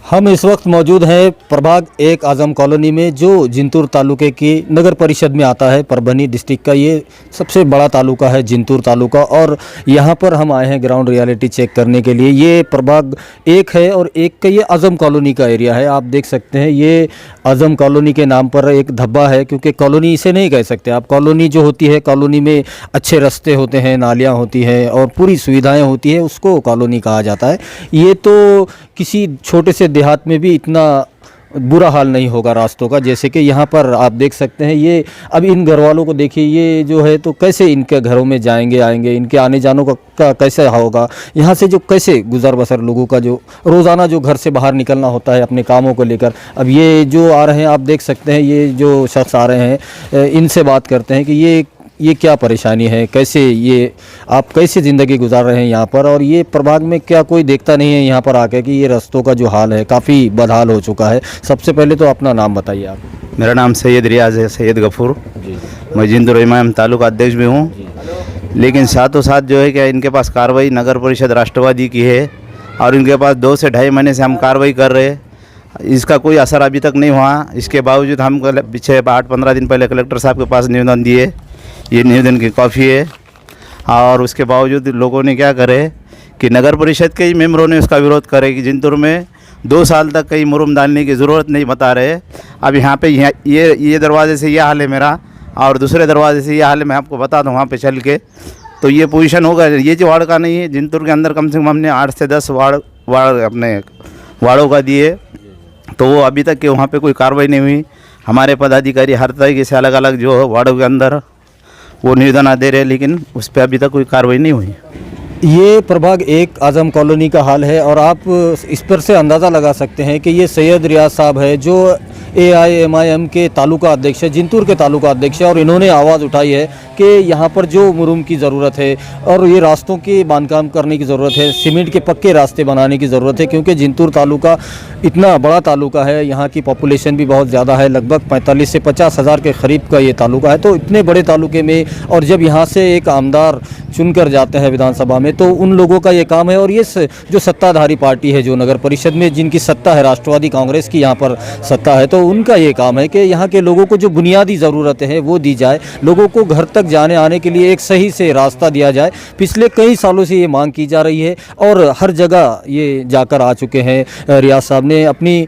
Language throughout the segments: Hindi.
हम इस वक्त मौजूद हैं प्रभाग 1 आजम कॉलोनी में, जो जिंतूर तालुके की नगर परिषद में आता है। परभनी डिस्ट्रिक्ट का ये सबसे बड़ा तालुका है जिंतूर तालुका, और यहाँ पर हम आए हैं ग्राउंड रियलिटी चेक करने के लिए। ये प्रभाग 1 है और 1 का ये आजम कॉलोनी का एरिया है। आप देख सकते हैं ये आजम कॉलोनी के नाम पर एक धब्बा है, क्योंकि कॉलोनी इसे नहीं कह सकते आप। कॉलोनी जो होती है, कॉलोनी में अच्छे रास्ते होते हैं, नालियाँ होती हैं और पूरी सुविधाएँ होती है, उसको कॉलोनी कहा जाता है। ये तो किसी छोटे से देहात में भी इतना बुरा हाल नहीं होगा रास्तों का, जैसे कि यहाँ पर आप देख सकते हैं। ये अब इन घर वालों को देखिए, ये जो है तो कैसे इनके घरों में जाएंगे आएंगे, इनके आने जानों का कैसे होगा, यहाँ से जो कैसे गुजर बसर लोगों का जो रोज़ाना जो घर से बाहर निकलना होता है अपने कामों को लेकर। अब ये जो आ रहे हैं आप देख सकते हैं, ये जो शख्स आ रहे हैं इनसे बात करते हैं कि ये क्या परेशानी है, कैसे ये आप कैसे ज़िंदगी गुजार रहे हैं यहाँ पर, और ये प्रभाग में क्या कोई देखता नहीं है यहाँ पर आके कि ये रास्तों का जो हाल है काफ़ी बदहाल हो चुका है। सबसे पहले तो अपना नाम बताइए आप। मेरा नाम सैयद रियाज है, सैयद गफूर जी। मैं जिंतूर इमाम तालुका अध्यक्ष भी हूँ। लेकिन साथों साथ जो है क्या इनके पास कार्रवाई नगर परिषद राष्ट्रवादी की है और इनके पास 2 से ढाई महीने से हम कार्रवाई कर रहे हैं। इसका कोई असर अभी तक नहीं हुआ। इसके बावजूद हम पीछे 8-15 दिन पहले कलेक्टर साहब के पास निवेदन दिए। ये निवेदन की कॉपी है और उसके बावजूद लोगों ने क्या करे कि नगर परिषद के ही मेंबरों ने उसका विरोध करे कि जिंतूर में 2 साल तक कहीं मुरुम डालने की ज़रूरत नहीं बता रहे। अब यहाँ पे ये दरवाजे से ये हाल है मेरा, और दूसरे दरवाजे से ये हाल है। मैं आपको बता दूँ वहाँ पे चल के, तो ये पोजीशन होगा। ये जो वार्ड का नहीं है, जिंतूर के अंदर कम से कम हमने 8 से 10 वार्ड अपने वार्डों का दिए, तो वो अभी तक के वहाँ पे कोई कार्रवाई नहीं हुई। हमारे पदाधिकारी हर तरीके से अलग अलग जो वार्डों के अंदर वो निवेदन दे रहे हैं, लेकिन उस पर अभी तक कोई कार्रवाई नहीं हुई। ये प्रभाग 1 आजम कॉलोनी का हाल है, और आप इस पर से अंदाज़ा लगा सकते हैं कि ये सैयद रियाज साहब है जो AIMIM के तालुका अध्यक्ष है, जिंतूर के तालुका अध्यक्ष है, और इन्होंने आवाज़ उठाई है कि यहाँ पर जो मुरुम की ज़रूरत है और ये रास्तों के बांधकाम करने की ज़रूरत है, सीमेंट के पक्के रास्ते बनाने की ज़रूरत है, क्योंकि जिंतूर तालुका इतना बड़ा तालुका है, यहाँ की पॉपुलेशन भी बहुत ज़्यादा है, लगभग 45 से 50 हज़ार के करीब का ये तालुका है। तो इतने बड़े तालुके में, और जब यहाँ से एक आमदार चुनकर जाते हैं विधानसभा में, तो उन लोगों का ये काम है। और ये जो सत्ताधारी पार्टी है, जो नगर परिषद में जिनकी सत्ता है, राष्ट्रवादी कांग्रेस की यहाँ पर सत्ता है, तो उनका ये काम है कि यहाँ के लोगों को जो बुनियादी ज़रूरतें हैं वो दी जाए, लोगों को घर तक जाने आने के लिए एक सही से रास्ता दिया जाए। पिछले कई सालों से ये मांग की जा रही है और हर जगह ये जाकर आ चुके हैं। रियाज साहब ने अपनी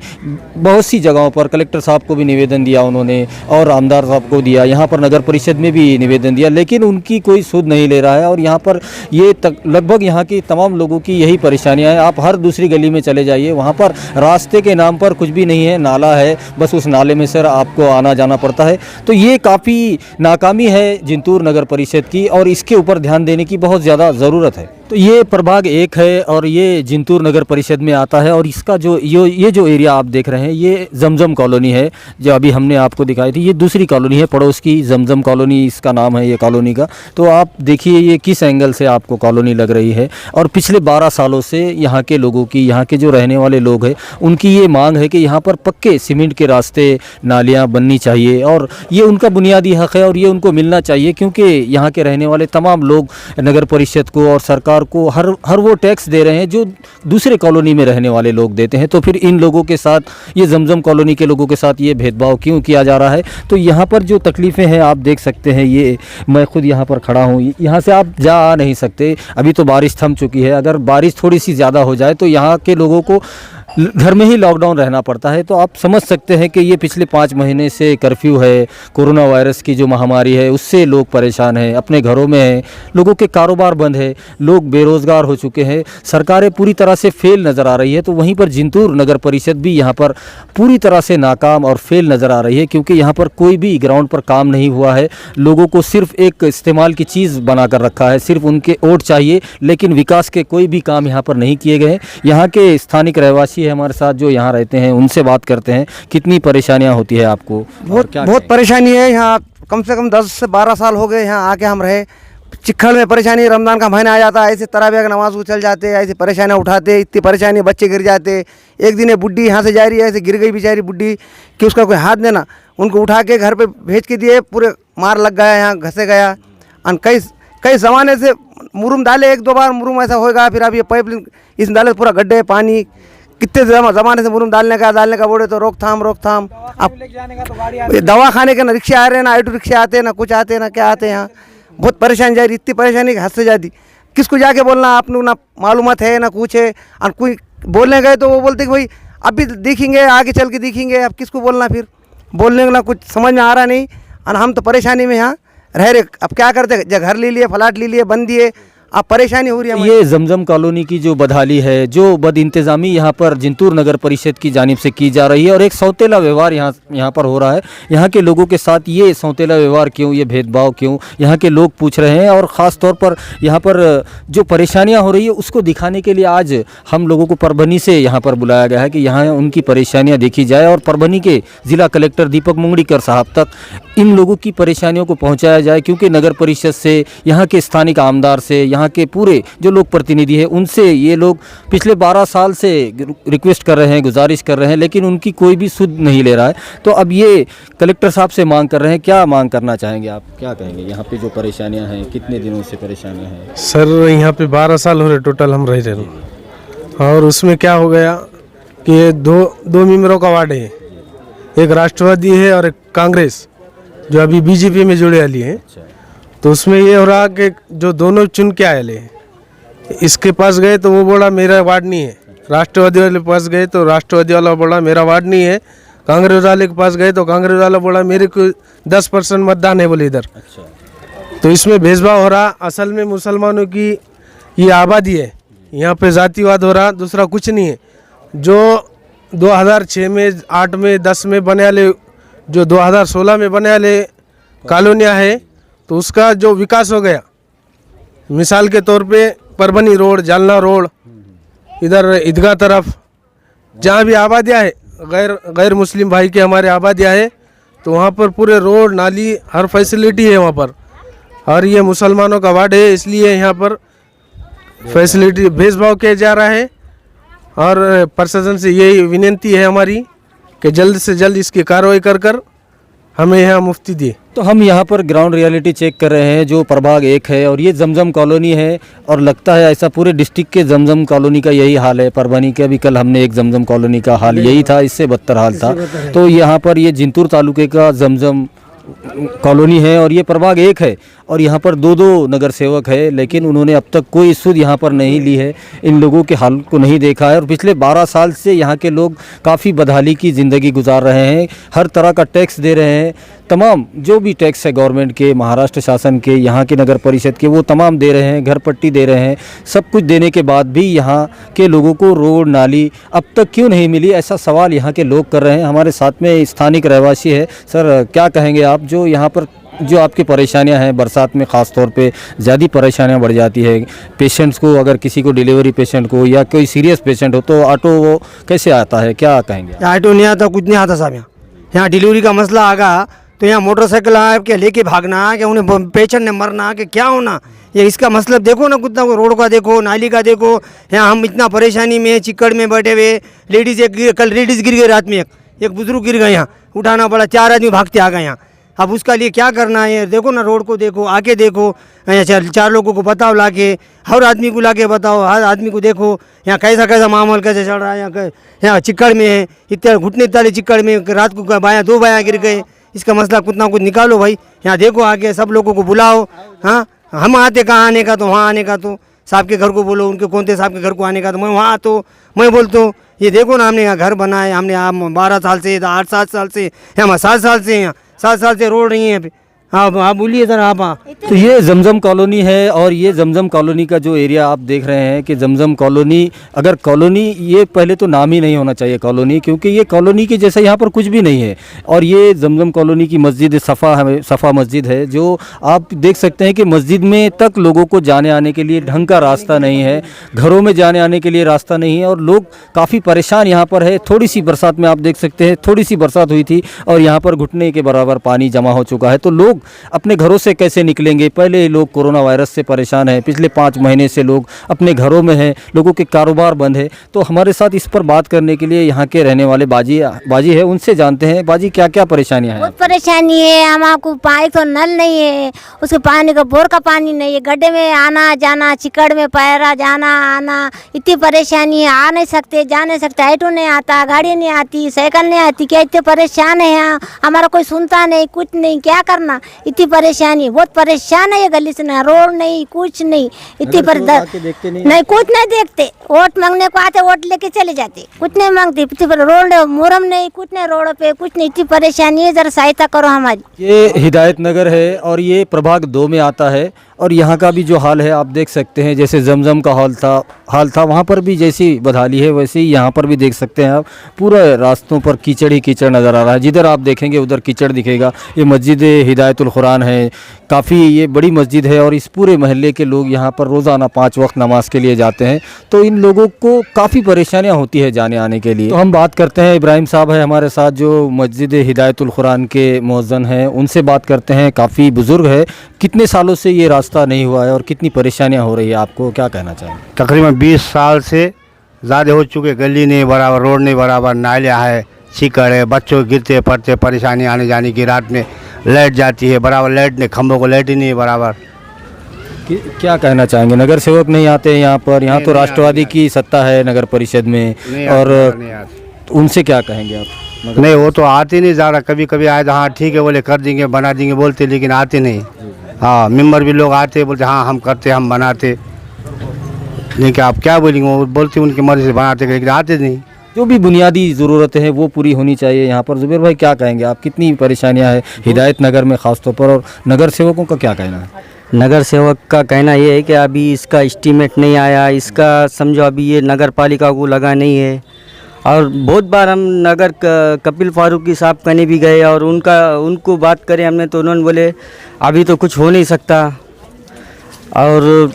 बहुत सी जगहों पर कलेक्टर साहब को भी निवेदन दिया उन्होंने, और आमदार साहब को दिया, यहाँ पर नगर परिषद में भी निवेदन दिया, लेकिन उनकी कोई सुध नहीं ले रहा है। और यहाँ पर ये लगभग यहाँ की तमाम लोगों की यही परेशानियाँ हैं। आप हर दूसरी गली में चले जाइए, वहाँ पर रास्ते के नाम पर कुछ भी नहीं है, नाला है, बस उस नाले में सर आपको आना जाना पड़ता है। तो ये काफ़ी नाकामी है जिंतूर नगर परिषद की, और इसके ऊपर ध्यान देने की बहुत ज़्यादा ज़रूरत है। तो ये प्रभाग 1 है और ये जिंतूर नगर परिषद में आता है, और इसका जो ये जो एरिया आप देख रहे हैं ये जमजम कॉलोनी है, जो अभी हमने आपको दिखाई थी। ये दूसरी कॉलोनी है पड़ोस की, जमजम कॉलोनी इसका नाम है ये कॉलोनी का। तो आप देखिए ये किस एंगल से आपको कॉलोनी लग रही है। और पिछले 12 सालों से यहाँ के लोगों की, यहाँ के जो रहने वाले लोग हैं, उनकी ये मांग है कि यहाँ पर पक्के सीमेंट के रास्ते, नालियाँ बननी चाहिए, और ये उनका बुनियादी हक़ है और ये उनको मिलना चाहिए, क्योंकि यहाँ के रहने वाले तमाम लोग नगर परिषद को और सरकार को हर वो टैक्स दे रहे हैं जो दूसरे कॉलोनी में रहने वाले लोग देते हैं। तो फिर इन लोगों के साथ, ये जमजम कॉलोनी के लोगों के साथ ये भेदभाव क्यों किया जा रहा है? तो यहाँ पर जो तकलीफ़ें हैं आप देख सकते हैं। ये मैं खुद यहाँ पर खड़ा हूँ, यहाँ से आप जा आ नहीं सकते। अभी तो बारिश थम चुकी है, अगर बारिश थोड़ी सी ज़्यादा हो जाए तो यहाँ के लोगों को घर में ही लॉकडाउन रहना पड़ता है। तो आप समझ सकते हैं कि ये पिछले 5 महीने से कर्फ्यू है, कोरोना वायरस की जो महामारी है उससे लोग परेशान हैं, अपने घरों में हैं, लोगों के कारोबार बंद है, लोग बेरोज़गार हो चुके हैं, सरकारें पूरी तरह से फेल नज़र आ रही है। तो वहीं पर जिंतूर नगर परिषद भी यहाँ पर पूरी तरह से नाकाम और फेल नज़र आ रही है, क्योंकि यहाँ पर कोई भी ग्राउंड पर काम नहीं हुआ है। लोगों को सिर्फ एक इस्तेमाल की चीज़ बना कर रखा है, सिर्फ उनके वोट चाहिए, लेकिन विकास के कोई भी काम यहाँ पर नहीं किए गए। यहाँ के स्थानिक रहवासी है हमारे साथ जो यहाँ रहते हैं, उनसे बात करते हैं। कितनी परेशानियाँ होती है आपको? बहुत परेशानी है यहाँ। कम से कम 10 से 12 साल हो गए यहाँ आके हम रहे। चिखल में परेशानी, रमज़ान का महीना आ जाता है, ऐसे तराविया का नमाज को चल जाते, ऐसे परेशानियाँ उठाते, इतनी परेशानी, बच्चे गिर जाते। एक दिन बुढ़ी यहाँ से जा रही है, ऐसे गिर गई बेचारी बुढ़ी कि उसका कोई हाथ देना, उनको उठा के घर पे भेज के दिए, पूरे मार लग गया, यहाँ घसे गया। और कई ज़माने से मुरुम डाले, 1-2 बार मुरुम ऐसा होएगा, फिर अब ये पाइप इस डाले पूरा गड्ढे पानी कितने ज़माने से मुरुम डालने का बोले तो रोकथाम अब दवा खाने के ना रिक्शे आ रहे हैं, ना ऑटो रिक्शे आते हैं, ना कुछ आते हैं, ना क्या आते हैं। यहाँ बहुत परेशानी जा रही, इतनी परेशानी कि हद से ज़्यादा। किसको जाके बोलना, आपने ना मालूमात है ना कुछ है, और कोई बोलने गए तो वो बोलते कि भाई अभी देखेंगे, आगे चल के देखेंगे। अब किसको बोलना, फिर बोलने का ना कुछ समझ में आ रहा नहीं। और हम तो परेशानी में यहाँ रह रहे। अब क्या करते, घर ले लिए, फ्लैट ले लिए, बंद दिए, अब परेशानी हो रही है। ये जमजम कॉलोनी की जो बदहाली है, जो बदइंतज़ामी यहाँ पर जिंतूर नगर परिषद की जानिब से की जा रही है, और एक सौतेला व्यवहार यहाँ पर हो रहा है। यहाँ के लोगों के साथ ये सौतेला व्यवहार क्यों, ये भेदभाव क्यों, यहाँ के लोग पूछ रहे हैं। और ख़ास तौर पर यहाँ पर जो परेशानियाँ हो रही है उसको दिखाने के लिए आज हम लोगों को परभनी से यहाँ पर बुलाया गया है कि यहाँ उनकी परेशानियाँ देखी जाए और परभनी के ज़िला कलेक्टर दीपक मुंगड़ीकर साहब तक इन लोगों की परेशानियों को पहुँचाया जाए। क्योंकि नगर परिषद से, यहाँ के स्थानिक आमदार से, यहाँ के पूरे जो लोग प्रतिनिधि हैं उनसे ये लोग पिछले 12 साल से रिक्वेस्ट कर रहे हैं, गुजारिश कर रहे हैं, लेकिन उनकी कोई भी सुध नहीं ले रहा है। तो अब ये कलेक्टर साहब से मांग कर रहे हैं। क्या मांग करना चाहेंगे आप, क्या कहेंगे? यहाँ पे जो परेशानियाँ हैं, कितने दिनों से परेशानियाँ हैं? सर यहाँ पे 12 साल हो रहे टोटल हम रह रहे हैं। और उसमें क्या हो गया कि ये दो मेंबरों का वार्ड है, एक राष्ट्रवादी है और एक कांग्रेस जो अभी बीजेपी में जुड़े वाली है। तो उसमें ये हो रहा कि जो दोनों चुन के आए ले, इसके पास गए तो वो बोला मेरा वार्ड नहीं है, राष्ट्रवादी वाले के पास गए तो राष्ट्रवादी वाला बोला मेरा वार्ड नहीं है, कांग्रेस वाले के पास गए तो कांग्रेस वाला बोला मेरे को 10% मतदान है बोले इधर। तो इसमें भेदभाव हो रहा। असल में मुसलमानों की ये आबादी है, यहाँ पे जातिवाद हो रहा, दूसरा कुछ नहीं है। जो 2006 में, 8 में, 10 में बने वाले, जो 2016 में बने वाले कॉलोनियाँ है, तो उसका जो विकास हो गया, मिसाल के तौर पे परभनी रोड, जालना रोड, इधर ईदगाह तरफ जहाँ भी आबादियाँ है, गैर मुस्लिम भाई के हमारे आबादियाँ है, तो वहाँ पर पूरे रोड, नाली, हर फैसिलिटी है वहाँ पर। और ये मुसलमानों का वार्ड है, इसलिए यहाँ पर फैसिलिटी भेदभाव किया जा रहा है। और प्रशासन से यही विनती है हमारी कि जल्द से जल्द इसकी कार्रवाई कर हमें यहाँ मुफ्ती दिए। तो हम यहाँ पर ग्राउंड रियलिटी चेक कर रहे हैं, जो प्रभाग 1 है और ये जमजम कॉलोनी है। और लगता है ऐसा पूरे डिस्ट्रिक्ट के जमजम कॉलोनी का यही हाल है। परभनी के भी कल हमने एक जमजम कॉलोनी का हाल यही था, इससे बदतर हाल था। तो यहाँ पर ये जिंतूर तालुके का जमजम कॉलोनी है और ये प्रभाग 1 है और यहाँ पर 2 नगर सेवक है, लेकिन उन्होंने अब तक कोई सुध यहाँ पर नहीं ली है, इन लोगों के हाल को नहीं देखा है। और पिछले 12 साल से यहाँ के लोग काफ़ी बदहाली की ज़िंदगी गुजार रहे हैं, हर तरह का टैक्स दे रहे हैं, तमाम जो भी टैक्स है गवर्नमेंट के, महाराष्ट्र शासन के, यहाँ के नगर परिषद के, वो तमाम दे रहे हैं, घर पट्टी दे रहे हैं। सब कुछ देने के बाद भी यहाँ के लोगों को रोड, नाली अब तक क्यों नहीं मिली, ऐसा सवाल यहाँ के लोग कर रहे हैं। हमारे साथ में स्थानिक रहवासी है। सर, क्या कहेंगे आप, जो यहाँ पर जो आपकी परेशानियां हैं, बरसात में ख़ास तौर पे ज़्यादा परेशानियां बढ़ जाती है पेशेंट्स को, अगर किसी को डिलीवरी पेशेंट को या कोई सीरियस पेशेंट हो तो ऑटो वो कैसे आता है, क्या कहेंगे? ऑटो नहीं आता, कुछ नहीं आता साहब। यहाँ डिलीवरी का मसला आ गया तो यहाँ मोटरसाइकिल आ के लेके भागना, कि उन्हें पेशेंट ने मरना, कि क्या होना, ये इसका मतलब देखो ना, कितना रोड का देखो, नाली का देखो। यहाँ हम इतना परेशानी में, चिक्कड़ में बैठे हुए, लेडीज़ कल लेडीज़ गिर गई रात में, एक बुजुर्ग गिर गए, यहाँ उठाना पड़ा, 4 आदमी भागते आ गए यहाँ। अब उसका लिए क्या करना है, देखो ना, रोड को देखो, आके देखो, यहाँ 4 लोगों को बताओ, लाके हर आदमी को लाके बताओ, हर आदमी को देखो यहाँ कैसा कैसा माहौल कैसे चल रहा है। यहाँ चिक्कड़ में है, इतने घुटने ताले चिक्कड़ में, रात को 2 बायाँ गिर गए। इसका मसला कुछ ना कुछ निकालो भाई, यहाँ देखो, आके सब लोगों को बुलाओ। हाँ, हम आते कहाँ आने का, तो वहाँ आने का, तो साहब के घर को बोलो, उनके कौन थे साहब के घर को आने का, तो मैं वहाँ तो मैं बोलता हूँ ये देखो ना, हमने यहाँ घर बनाए, हमने 12 साल से, 8-7 साल से, हम 7 साल से, यहाँ 7 साल से रोड नहीं है। आप बोलिए सर आप। तो ये जमजम कॉलोनी है और ये जमजम कॉलोनी का जो एरिया आप देख रहे हैं कि जमजम कॉलोनी, अगर कॉलोनी, ये पहले तो नाम ही नहीं होना चाहिए कॉलोनी, क्योंकि ये कॉलोनी के जैसा यहाँ पर कुछ भी नहीं है। और ये जमजम कॉलोनी की मस्जिद सफ़ा मस्जिद है, जो आप देख सकते हैं कि मस्जिद में तक लोगों को जाने आने के लिए ढंग का रास्ता नहीं है, घरों में जाने आने के लिए रास्ता नहीं है और लोग काफ़ी परेशान यहाँ पर है। थोड़ी सी बरसात में आप देख सकते हैं, थोड़ी सी बरसात हुई थी और यहाँ पर घुटने के बराबर पानी जमा हो चुका है। तो लोग लोग अपने घरों से कैसे निकलेंगे। पहले लोग कोरोना वायरस से परेशान हैं, पिछले 5 महीने से लोग अपने घरों में हैं, लोगों के कारोबार बंद है। तो हमारे साथ इस पर बात करने के लिए यहाँ के रहने वाले बाजी है, उनसे जानते हैं बाजी क्या क्या परेशानियाँ हैं। बहुत परेशानी है हमारे पानी, तो नल नहीं है, उसके पानी का बोर का पानी नहीं है, गड्ढे में आना जाना, चिकड़ में पैरा जाना आना, इतनी परेशानी है। आ नहीं सकते, जा नहीं सकते, ऑटो नहीं आता, गाड़ी नहीं आती, साइकिल नहीं आती, क्या इतने परेशान है यहाँ। हमारा कोई सुनता नहीं, कुछ नहीं, क्या करना, इतनी परेशानी, बहुत परेशान है ये गली से ना, रोड नहीं, कुछ नहीं, इतनी नहीं, कुछ नहीं देखते। वोट मांगने को आते, वोट लेके चले जाते, कुछ नहीं मांगते। रोड मुरम नहीं, कुछ नहीं, रोड पे कुछ नहीं, इतनी परेशानी है, जरा सहायता करो हमारी। ये हिदायत नगर है और ये प्रभाग 2 में आता है और यहाँ का भी जो हाल है आप देख सकते हैं। जैसे जमजम का हाल था वहाँ पर भी जैसी बदहाली है वैसे ही यहाँ पर भी देख सकते हैं आप। पूरा रास्तों पर कीचड़ ही कीचड़ नज़र आ रहा है, जिधर आप देखेंगे उधर कीचड़ दिखेगा। ये मस्जिद हिदायतुल कुरान है, काफ़ी ये बड़ी मस्जिद है और इस पूरे महल्ले के लोग यहाँ पर रोज़ाना 5 वक्त नमाज के लिए जाते हैं। तो इन लोगों को काफ़ी परेशानियाँ होती है जाने आने के लिए। तो हम बात करते हैं, इब्राहिम साहब है हमारे साथ जो मस्जिद हिदायतुल कुरान के मुअज्जिन हैं, उनसे बात करते हैं। काफ़ी बुज़ुर्ग है, कितने सालों से ये रास्ता नहीं हुआ है और कितनी परेशानियाँ हो रही है, आपको क्या कहना चाहेंगे? तकरीबन 20 साल से ज़्यादा हो चुके। गली नहीं बराबर, रोड नहीं बराबर, नालियाँ है, चिकड़ है, बच्चों गिरते पड़ते, परेशानी आने जाने की। रात में लाइट जाती है बराबर, लाइट नहीं, खंभों को लाइट ही नहीं है बराबर। क्या कहना चाहेंगे? नगर सेवक नहीं आते हैं यहाँ पर? यहाँ तो राष्ट्रवादी की सत्ता है नगर परिषद में, और उनसे क्या कहेंगे आप? नहीं, वो तो आते नहीं ज़्यादा। कभी कभी आए तो हाँ ठीक है बोले, कर देंगे, बना देंगे बोलते, लेकिन आते नहीं। हाँ, मेंबर भी लोग आते बोलते हाँ हम करते, हम बनाते, लेकिन आप क्या बोलेंगे, वो बोलते उनकी मर्जी से बनाते, लेकिन आते नहीं। जो भी बुनियादी ज़रूरतें हैं वो पूरी होनी चाहिए यहाँ पर। जुबैर भाई क्या कहेंगे आप? कितनी परेशानियाँ हैं हिदायत नगर में ख़ासतौर पर, और नगर सेवकों का क्या कहना है? नगर सेवक का कहना ये है कि अभी इसका एस्टीमेट नहीं आया, इसका समझो अभी ये नगर पालिका को लगा नहीं है। और बहुत बार हम नगर कपिल फारूकी साहब कने भी गए और उनको बात करें हमने, तो उन्होंने बोले अभी तो कुछ हो नहीं सकता, और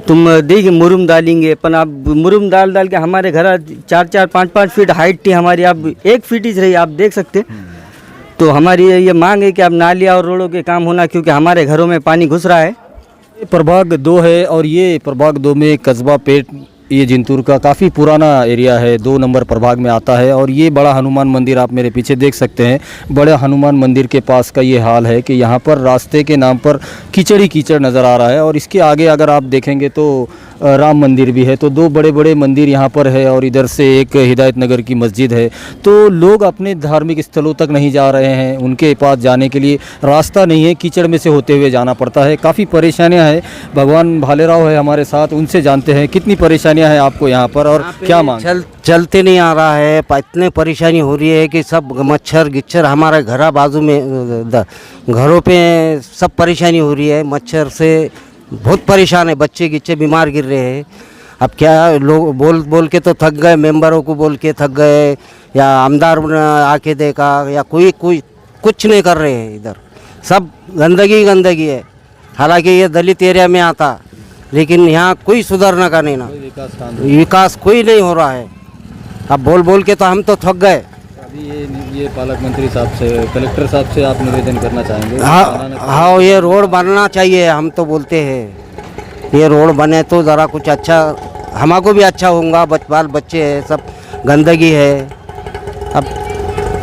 तुम देखिए मुरुम डालेंगे, पर आप मुरुम डाल के हमारे घर 4-4, 5-5 फीट हाइट थी हमारी, अब 1 फीट ही रही, आप देख सकते। तो हमारी ये मांग है कि अब नालियाँ और रोडों के काम होना, क्योंकि हमारे घरों में पानी घुस रहा है। ये प्रभाग 2 है और ये प्रभाग 2 में कस्बा पेट, ये जिंतूर का काफ़ी पुराना एरिया है, 2 नंबर प्रभाग में आता है। और ये बड़ा हनुमान मंदिर आप मेरे पीछे देख सकते हैं। बड़े हनुमान मंदिर के पास का ये हाल है कि यहाँ पर रास्ते के नाम पर कीचड़ ही कीचड़ नज़र आ रहा है। और इसके आगे अगर आप देखेंगे तो राम मंदिर भी है। तो 2 बड़े बड़े मंदिर यहाँ पर है और इधर से एक हिदायत नगर की मस्जिद है। तो लोग अपने धार्मिक स्थलों तक नहीं जा रहे हैं, उनके पास जाने के लिए रास्ता नहीं है, कीचड़ में से होते हुए जाना पड़ता है। काफ़ी परेशानियाँ हैं। भगवान भालेराव है हमारे साथ, उनसे जानते हैं कितनी परेशानियाँ हैं आपको यहाँ पर और क्या मांग? चलते नहीं आ रहा है, इतने परेशानी हो रही है कि सब मच्छर गिच्छर हमारे घर बाजू में घरों पे सब परेशानी हो रही है। मच्छर से बहुत परेशान है, बच्चे गिच्चे बीमार गिर रहे हैं। अब क्या लोग बोल के तो थक गए, मेंबरों को बोल के थक गए, या आमदार आके देखा, या कोई कुछ नहीं कर रहे हैं। इधर सब गंदगी है। हालांकि ये दलित एरिया में आता, लेकिन यहाँ कोई सुधारना का नहीं ना, विकास कोई नहीं हो रहा है। अब बोल के तो हम तो थक गए। अभी ये पालक मंत्री साहब से, कलेक्टर साहब से आप निवेदन करना चाहेंगे? हाँ, ये रोड बनना चाहिए। हम तो बोलते हैं ये रोड बने तो ज़रा कुछ अच्छा, हमको भी अच्छा होगा। बाल बच्चे हैं, सब गंदगी है। अब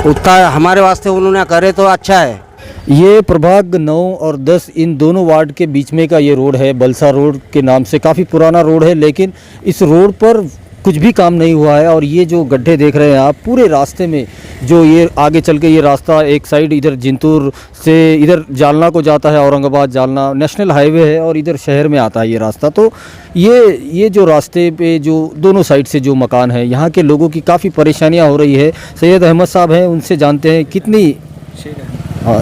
उतना हमारे वास्ते उन्होंने करे तो अच्छा है। ये प्रभाग 9 और 10 इन दोनों वार्ड के बीच में का ये रोड है, बलसा रोड के नाम से। काफ़ी पुराना रोड है, लेकिन इस रोड पर कुछ भी काम नहीं हुआ है। और ये जो गड्ढे देख रहे हैं आप, पूरे रास्ते में जो ये आगे चल के ये रास्ता एक साइड इधर जिंतूर से इधर जालना को जाता है, औरंगाबाद जालना नेशनल हाईवे है, और इधर शहर में आता है ये रास्ता। तो ये जो रास्ते पे जो दोनों साइड से जो मकान है, यहाँ के लोगों की काफ़ी परेशानियाँ हो रही है। सैयद अहमद साहब हैं, उनसे जानते हैं कितनी,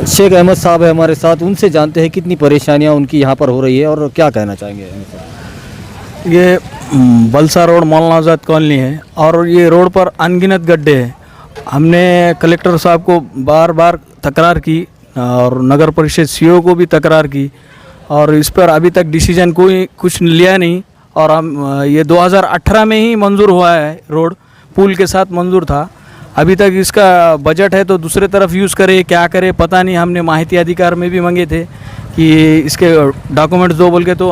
शेख अहमद साहब है हमारे साथ, उनसे जानते हैं कितनी परेशानियाँ उनकी यहाँ पर हो रही है और क्या कहना चाहेंगे। ये बलसा रोड मौलाना आज़ाद कॉलोनी है और ये रोड पर अनगिनत गड्ढे हैं। हमने कलेक्टर साहब को बार बार तकरार की और नगर परिषद सीईओ को भी तकरार की, और इस पर अभी तक डिसीजन कोई कुछ लिया नहीं। और हम ये 2018 में ही मंजूर हुआ है, रोड पुल के साथ मंजूर था। अभी तक इसका बजट है तो दूसरे तरफ यूज़ करे, क्या करे पता नहीं। हमने माहिती अधिकार में भी मांगे थे कि इसके डॉक्यूमेंट्स दो बोल के, तो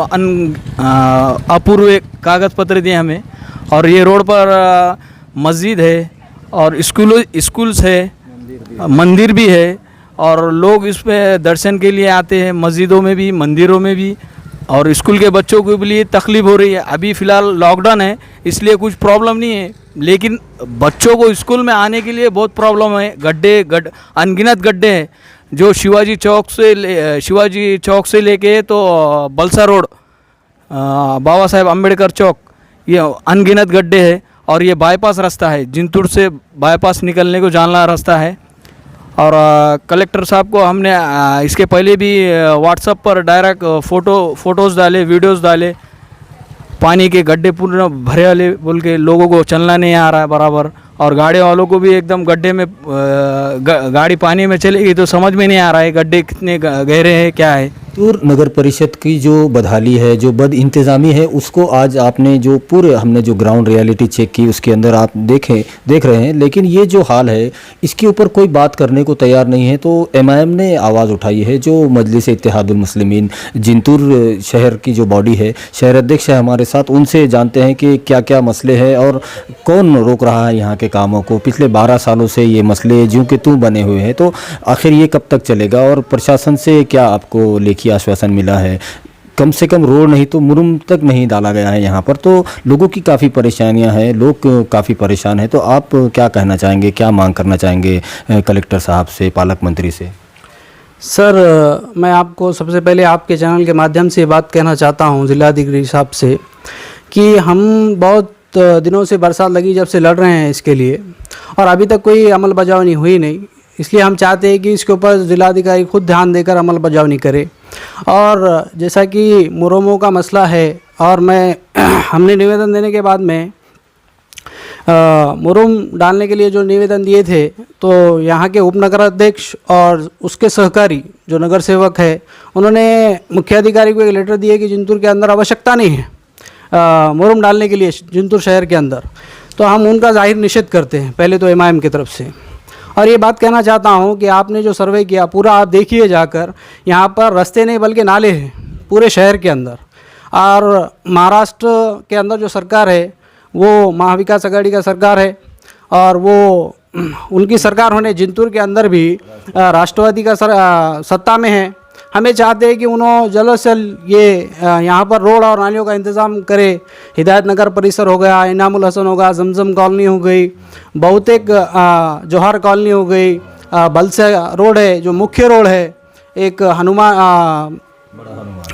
अपूर्व कागज़ पत्र दिए हमें। और ये रोड पर मस्जिद है और स्कूल्स है, मंदिर भी है, और लोग इस पे दर्शन के लिए आते हैं, मस्जिदों में भी, मंदिरों में भी। और स्कूल के बच्चों को भी लिए तकलीफ़ हो रही है। अभी फ़िलहाल लॉकडाउन है इसलिए कुछ प्रॉब्लम नहीं है, लेकिन बच्चों को स्कूल में आने के लिए बहुत प्रॉब्लम है। अनगिनत गड्ढे हैं जो शिवाजी चौक से लेके तो बलसा रोड, बाबा साहेब अम्बेडकर चौक, ये अनगिनत गड्ढे हैं। और ये बाईपास रास्ता है, जिंतूर से बाईपास निकलने को जानला रास्ता है। और कलेक्टर साहब को हमने इसके पहले भी व्हाट्सएप पर डायरेक्ट फ़ोटोज़ डाले, वीडियोज़ डाले। पानी के गड्ढे पूर्ण भरे वाले बोल के लोगों को चलना नहीं आ रहा है बराबर, और गाड़ी वालों को भी एकदम गड्ढे में गाड़ी पानी में चलेगी तो समझ में नहीं आ रहा है गड्ढे कितने गहरे हैं क्या है। जिंतूर नगर परिषद की जो बदहाली है, जो बद इंतज़ामी है, उसको आज आपने जो पूरे हमने जो ग्राउंड रियलिटी चेक की उसके अंदर आप देख रहे हैं। लेकिन ये जो हाल है इसके ऊपर कोई बात करने को तैयार नहीं है। तो एमआईएम ने आवाज़ उठाई है, जो मजलिस इत्तेहादुल मुस्लिमीन जिंतूर शहर की जो बॉडी है, शहर अध्यक्ष है हमारे साथ, उनसे जानते हैं कि क्या क्या मसले हैं और कौन रोक रहा है यहाँ के कामों को। पिछले 12 सालों से ये मसले ज्यों के त्यों बने हुए हैं, तो आखिर ये कब तक चलेगा और प्रशासन से क्या आपको लेखी आश्वासन मिला है? कम से कम रोड नहीं तो मुरुम तक नहीं डाला गया है यहाँ पर, तो लोगों की काफ़ी परेशानियाँ हैं, लोग काफ़ी परेशान हैं। तो आप क्या कहना चाहेंगे, क्या मांग करना चाहेंगे कलेक्टर साहब से, पालक मंत्री से? सर, मैं आपको सबसे पहले आपके चैनल के माध्यम से बात कहना चाहता हूँ जिलाधिकारी साहब से कि हम बहुत दिनों से बरसात लगी जब से लड़ रहे हैं इसके लिए, और अभी तक कोई अमल बजावनी हुई नहीं। इसलिए हम चाहते हैं कि इसके ऊपर जिलाधिकारी खुद ध्यान देकर अमल बजावनी करे। और जैसा कि मुरुमों का मसला है, और हमने निवेदन देने के बाद में मुरुम डालने के लिए जो निवेदन दिए थे, तो यहाँ के उपनगर अध्यक्ष और उसके सहकारी जो नगर सेवक है, उन्होंने मुख्याधिकारी को एक लेटर दिए कि जिंतूर के अंदर आवश्यकता नहीं है मुरुम डालने के लिए जिंतूर शहर के अंदर। तो हम उनका जाहिर निषेध करते हैं पहले तो एमआईएम की तरफ से। और ये बात कहना चाहता हूँ कि आपने जो सर्वे किया पूरा आप देखिए जाकर, यहाँ पर रास्ते नहीं बल्कि नाले हैं पूरे शहर के अंदर। और महाराष्ट्र के अंदर जो सरकार है वो महाविकास आघाड़ी का सरकार है, और वो उनकी सरकार होने जिंतूर के अंदर भी राष्ट्रवादी का सत्ता में है। हमें चाहते हैं कि उन्होंने जल्द से जल्द ये यहाँ पर रोड और नालियों का इंतज़ाम करे। हिदायत नगर परिसर हो गया, इनामुल हसन होगा, जमजम कॉलोनी हो गई, बहुतेक जौहर कॉलोनी हो गई, बलसा रोड है जो मुख्य रोड है, एक हनुमान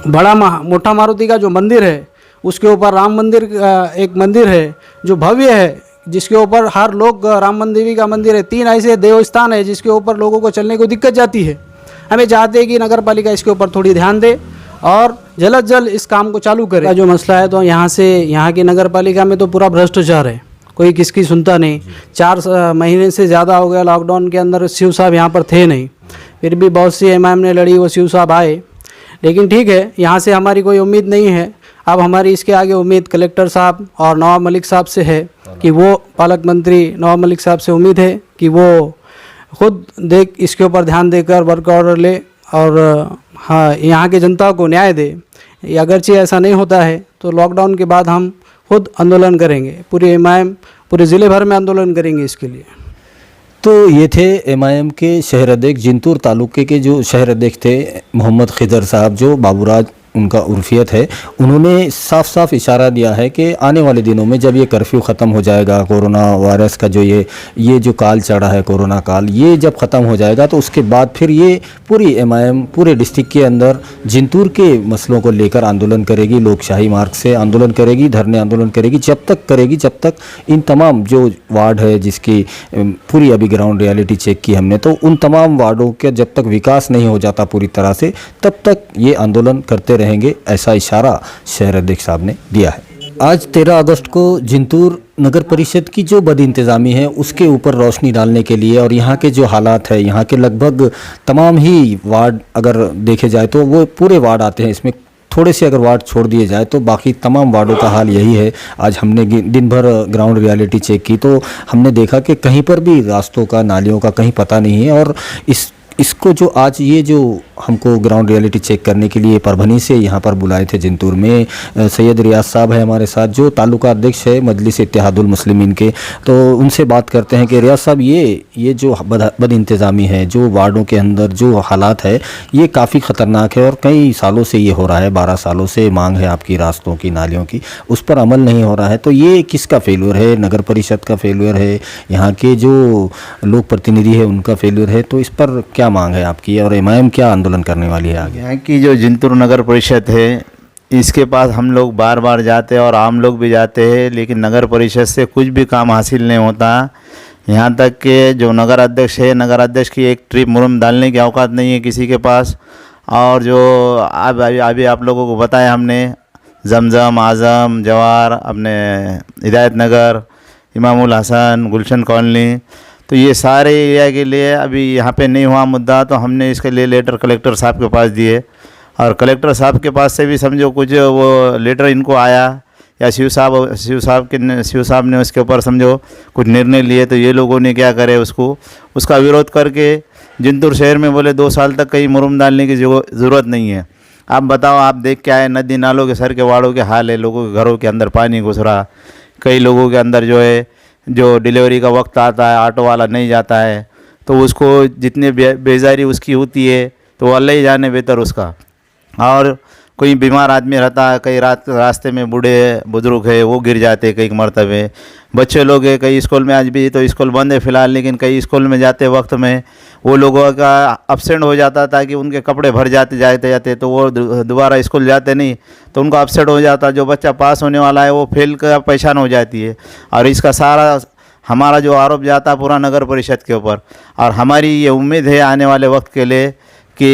बड़ा मोटा मारुति का जो मंदिर है, उसके ऊपर राम मंदिर एक मंदिर है जो भव्य है, जिसके ऊपर हर लोग राम मंदिर का मंदिर है। 3 ऐसे देवस्थान है जिसके ऊपर लोगों को चलने को दिक्कत जाती है। हमें चाहते हैं कि नगर पालिका इसके ऊपर थोड़ी ध्यान दे और जल्द जल्द इस काम को चालू करे। जो मसला है तो यहाँ की नगर पालिका में तो पूरा भ्रष्टाचार है, कोई किसकी सुनता नहीं। 4 महीने से ज़्यादा हो गया लॉकडाउन के अंदर, शिव साहब यहाँ पर थे नहीं, फिर भी बहुत सी एमआईएम ने लड़ी, वो शिव साहब आए। लेकिन ठीक है, यहाँ से हमारी कोई उम्मीद नहीं है। अब हमारी इसके आगे उम्मीद कलेक्टर साहब और नवाब मलिक साहब से है कि वो पालक मंत्री नवाब मलिक साहब से उम्मीद है कि वो खुद इसके ऊपर ध्यान देकर वर्क ऑर्डर ले और हाँ यहाँ की जनता को न्याय दे। अगरचे ऐसा नहीं होता है तो लॉकडाउन के बाद हम खुद आंदोलन करेंगे, पूरे एमआईएम पूरे ज़िले भर में आंदोलन करेंगे इसके लिए। तो ये थे एमआईएम के शहर अध्यक्ष, जिंतूर तालुके के जो शहर अध्यक्ष थे मोहम्मद खिदर साहब, जो बाबूराज उनका उर्फियत है। उन्होंने साफ साफ इशारा दिया है कि आने वाले दिनों में जब ये कर्फ्यू ख़त्म हो जाएगा, कोरोना वायरस का जो ये जो काल चढ़ा है, कोरोना काल, ये जब ख़त्म हो जाएगा तो उसके बाद फिर ये पूरी एमआईएम पूरे डिस्ट्रिक्ट के अंदर जिंतूर के मसलों को लेकर आंदोलन करेगी, लोकशाही मार्ग से आंदोलन करेगी, धरने आंदोलन करेगी, जब तक इन तमाम जो वार्ड है जिसकी पूरी अभी ग्राउंड रियलिटी चेक की हमने, तो उन तमाम वार्डों के जब तक विकास नहीं हो जाता पूरी तरह से, तब तक ये आंदोलन करते रहेंगे, ऐसा इशारा शहर अध्यक्ष साहब ने दिया है। आज 13 अगस्त को जिंतूर नगर परिषद की जो बदइंतज़ामी है उसके ऊपर रोशनी डालने के लिए और यहाँ के जो हालात है, यहाँ के लगभग तमाम ही वार्ड अगर देखे जाए तो वो पूरे वार्ड आते हैं, इसमें थोड़े से अगर वार्ड छोड़ दिए जाए तो बाकी तमाम वार्डों का हाल यही है। आज हमने दिन भर ग्राउंड रियलिटी चेक की तो हमने देखा कि कहीं पर भी रास्तों का, नालियों का कहीं पता नहीं है। और इसको जो आज ये जो हमको ग्राउंड रियलिटी चेक करने के लिए परभनी से यहाँ पर बुलाए थे जिंतूर में, सैयद रियाज साहब है हमारे साथ, जो तालुका अध्यक्ष है मजलिस इत्तेहादुल मुस्लिमीन के। तो उनसे बात करते हैं कि रियाज साहब ये जो बद इंतज़ामी है, जो वार्डों के अंदर जो हालात है, ये काफ़ी ख़तरनाक है और कई सालों से ये हो रहा है, 12 सालों से मांग है आपकी रास्तों की, नालियों की, उस पर अमल नहीं हो रहा है। तो ये किसका फेल्यूर है? नगर परिषद का फेल्यूर है, यहाँ के जो लोक प्रतिनिधि है उनका फेल्यूर है? तो इस पर क्या मांग है आपकी और एमआईएम क्या आंदोलन करने वाली है आगे? यहाँ की जो जिंतूर नगर परिषद है, इसके पास हम लोग बार बार जाते हैं और आम लोग भी जाते हैं, लेकिन नगर परिषद से कुछ भी काम हासिल नहीं होता। यहाँ तक कि जो नगर अध्यक्ष है, नगर अध्यक्ष की एक ट्रिप मुरम डालने की औकात नहीं है किसी के पास। और जो अभी आप लोगों को बताया हमने, जमजम, आज़म, जवार, अपने हिदायत नगर, इमामुल हसन, गुलशन कॉलोनी, तो ये सारे एरिया के लिए अभी यहाँ पे नहीं हुआ मुद्दा, तो हमने इसके लिए लेटर कलेक्टर साहब के पास दिए। और कलेक्टर साहब के पास से भी समझो कुछ वो लेटर इनको आया, या शिव साहब ने उसके ऊपर समझो कुछ निर्णय लिए, तो ये लोगों ने क्या करे, उसका विरोध करके जिंतूर शहर में बोले 2 साल तक कहीं मुरम डालने की ज़रूरत नहीं है। आप बताओ, आप देख के आए नदी नालों के सर के वाड़ों के हाल है, लोगों के घरों के अंदर पानी घुस रहा, कई लोगों के अंदर जो है, जो डिलीवरी का वक्त आता है, ऑटो वाला नहीं जाता है, तो उसको जितनी बेजारी उसकी होती है तो वो अल्लाह ही जाने बेहतर उसका। और कोई बीमार आदमी रहता है, कई रास्ते में बूढ़े बुजुर्ग है वो गिर जाते हैं कई मरतबे, बच्चे लोग हैं, कई स्कूल में आज भी तो स्कूल बंद है फ़िलहाल, लेकिन कई स्कूल में जाते वक्त में वो लोगों का अपसेंट हो जाता था कि उनके कपड़े भर जाते तो वो दोबारा स्कूल जाते नहीं, तो उनको अपसेट हो जाता। जो बच्चा पास होने वाला है वो फेल का पहचान हो जाती है। और इसका सारा हमारा जो आरोप जाता है पूरा नगर परिषद के ऊपर। और हमारी ये उम्मीद है आने वाले वक्त के लिए कि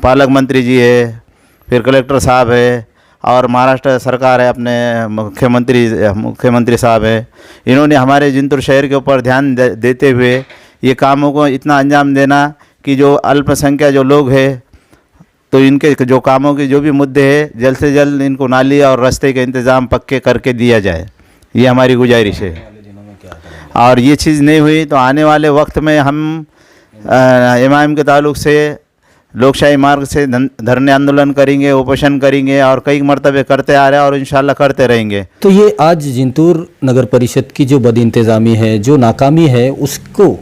पालक मंत्री जी है, फिर कलेक्टर साहब है, और महाराष्ट्र सरकार है, अपने मुख्यमंत्री साहब है, इन्होंने हमारे जिंतूर शहर के ऊपर ध्यान देते हुए ये कामों को इतना अंजाम देना कि जो अल्पसंख्यक जो लोग हैं, तो इनके जो कामों के जो भी मुद्दे हैं, जल्द से जल्द इनको नाली और रास्ते के इंतज़ाम पक्के करके दिया जाए, ये हमारी गुजारिश है। और ये चीज़ नहीं हुई तो आने वाले वक्त में हम एमआईएम के ताल्लुक़ से लोकशाही मार्ग से धरने आंदोलन करेंगे, उपोषण करेंगे, और कई मरतबे करते आ रहे हैं और इंशाल्लाह करते रहेंगे। तो ये आज जिंतूर नगर परिषद की जो बदइंतज़ामी है, जो नाकामी है, उसको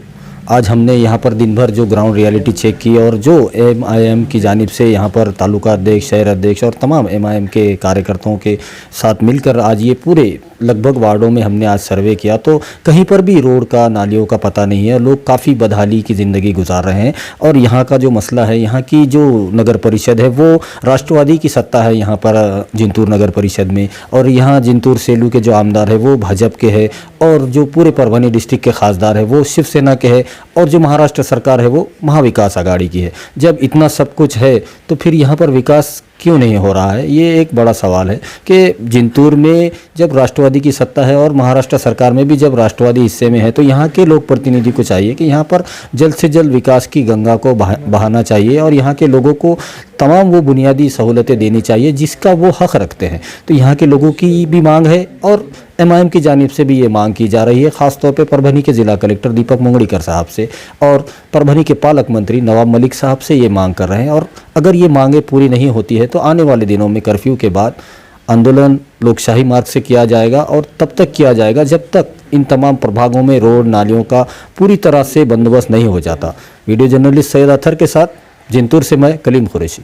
आज हमने यहाँ पर दिन भर जो ग्राउंड रियलिटी चेक की, और जो एमआईएम की जानिब से यहाँ पर तालुका अध्यक्ष, शहर अध्यक्ष और तमाम एमआईएम के कार्यकर्ताओं के साथ मिलकर आज ये पूरे लगभग वार्डों में हमने आज सर्वे किया, तो कहीं पर भी रोड का, नालियों का पता नहीं है। लोग काफ़ी बदहाली की ज़िंदगी गुजार रहे हैं। और यहाँ का जो मसला है, यहाँ की जो नगर परिषद है वो राष्ट्रवादी की सत्ता है यहाँ पर जिंतूर नगर परिषद में, और यहाँ जिंतूर सेलू के जो आमदार है वो भाजपा के है, और जो पूरे परभनी डिस्ट्रिक्ट के खासदार है वो शिवसेना के है, और जो महाराष्ट्र सरकार है वो महाविकास आघाड़ी की है। जब इतना सब कुछ है तो फिर यहाँ पर विकास क्यों नहीं हो रहा है? ये एक बड़ा सवाल है कि जिंतूर में जब राष्ट्रवादी की सत्ता है और महाराष्ट्र सरकार में भी जब राष्ट्रवादी हिस्से में है, तो यहाँ के लोक प्रतिनिधि को चाहिए कि यहाँ पर जल्द से जल्द विकास की गंगा को बहाना चाहिए, और यहाँ के लोगों को तमाम वो बुनियादी सहूलतें देनी चाहिए जिसका वो हक़ रखते हैं। तो यहाँ के लोगों की भी मांग है और एमआईएम की जानिब से भी ये मांग की जा रही है, ख़ासतौर पे परभनी के ज़िला कलेक्टर दीपक मुंगड़ीकर साहब से और परभनी के पालक मंत्री नवाब मलिक साहब से ये मांग कर रहे हैं। और अगर ये मांगें पूरी नहीं होती है तो आने वाले दिनों में कर्फ्यू के बाद आंदोलन लोकशाही मार्ग से किया जाएगा, और तब तक किया जाएगा जब तक इन तमाम प्रभागों में रोड नालियों का पूरी तरह से बंदोबस्त नहीं हो जाता। वीडियो जर्नलिस्ट सैयद अतहर के साथ जिंतूर से मैं कलीम कुरैशी।